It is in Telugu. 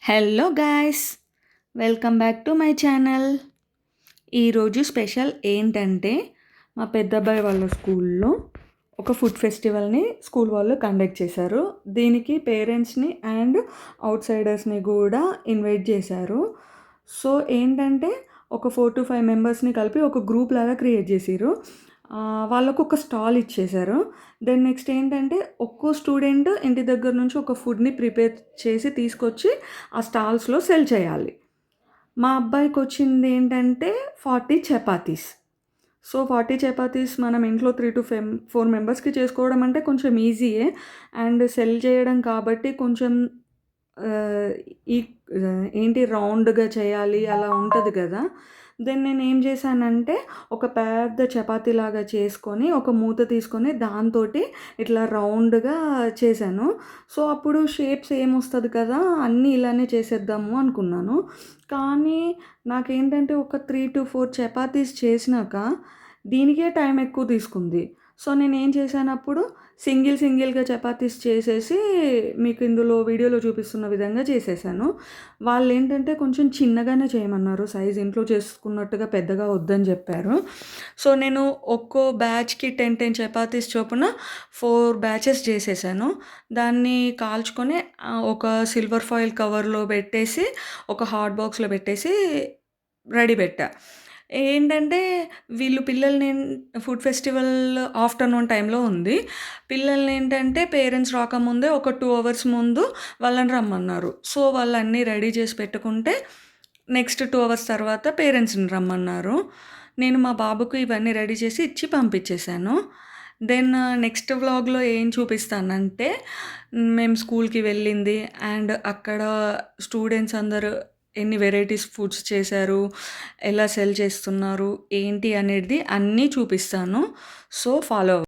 Hello guys, welcome back to my channel. ఈరోజు స్పెషల్ ఏంటంటే మా పెద్దబ్బాయి వాళ్ళ స్కూల్లో ఒక ఫుడ్ ఫెస్టివల్ని స్కూల్ వాళ్ళు కండక్ట్ చేశారు. దీనికి పేరెంట్స్ని అండ్ అవుట్ సైడర్స్ని కూడా ఇన్వైట్ చేశారు. సో ఏంటంటే ఒక 4 to 5 మెంబర్స్ని కలిపి ఒక గ్రూప్ లాగా క్రియేట్ చేసిర్రు. వాళ్ళకు ఒక స్టాల్ ఇచ్చేశారు. దెన్ నెక్స్ట్ ఏంటంటే ఒక్కో స్టూడెంట్ ఇంటి దగ్గర నుంచి ఒక ఫుడ్ని ప్రిపేర్ చేసి తీసుకొచ్చి ఆ స్టాల్స్లో సెల్ చేయాలి. మా అబ్బాయికి వచ్చింది ఏంటంటే 40 చపాతీస్. సో 40 చపాతీస్ మనం ఇంట్లో 3 to 4 మెంబర్స్కి చేసుకోవడం అంటే కొంచెం ఈజీయే. అండ్ సెల్ చేయడం కాబట్టి కొంచెం ఆహ్, ఈ ఏంటి రౌండ్‌గా చేయాలి అలా ఉంటది కదా! దెన్ నేనేం చేశానంటే ఒక పెద్ద చపాతీలాగా చేసుకొని ఒక మూత తీసుకొని దాంతోటి ఇట్లా రౌండ్‌గా చేశాను. సో అప్పుడు షేప్స్ ఏమొస్తది కదా! అన్నీ ఇలానే చేసేద్దాము అనుకున్నాను. కానీ నాకేంటంటే ఒక 3 to 4 చపాతీస్ చేసినాక దీనికే టైం ఎక్కువ తీసుకుంది. సో నేనేం చేశానప్పుడు సింగిల్‌గా చపాతీస్ చేసేసి మీకు ఇందులో వీడియోలో చూపిస్తున్న విధంగా చేసేసాను. వాళ్ళేంటంటే కొంచెం చిన్నగానే చేయమన్నారు. సైజ్ ఇంట్లో చేసుకున్నట్టుగా పెద్దగా వద్దని చెప్పారు. సో నేను ఒక్కో బ్యాచ్‌కి 10 చపాతీస్ చొప్పున 4 బ్యాచెస్ చేసేసాను. దాన్ని కాల్చుకొని ఒక సిల్వర్ ఫాయిల్ కవర్‌లో పెట్టేసి ఒక హాట్ బాక్స్‌లో పెట్టేసి రెడీ పెట్టా. ఏంటంటే వీళ్ళు పిల్లల్ని ఫుడ్ ఫెస్టివల్ ఆఫ్టర్‌నూన్ టైంలో ఉంది. పిల్లల్నేంటంటే పేరెంట్స్ రాకముందే ఒక 2 అవర్స్ ముందు వాళ్ళని రమ్మన్నారు. సో వాళ్ళన్నీ రెడీ చేసి పెట్టుకుంటే నెక్స్ట్ 2 అవర్స్ తర్వాత పేరెంట్స్‌ని రమ్మన్నారు. నేను మా బాబుకు ఇవన్నీ రెడీ చేసి ఇచ్చి పంపించేసాను. దెన్ నెక్స్ట్ వ్లాగ్‌లో ఏం చూపిస్తానంటే మేము స్కూల్‌కి వెళ్ళింది అండ్ అక్కడ స్టూడెంట్స్ అందరూ ఎన్ని వెరైటీస్ ఫుడ్స్ చేశారు, ఎలా సెల్ చేస్తున్నారు, ఏంటి అనేది అన్నీ చూపిస్తాను. So follow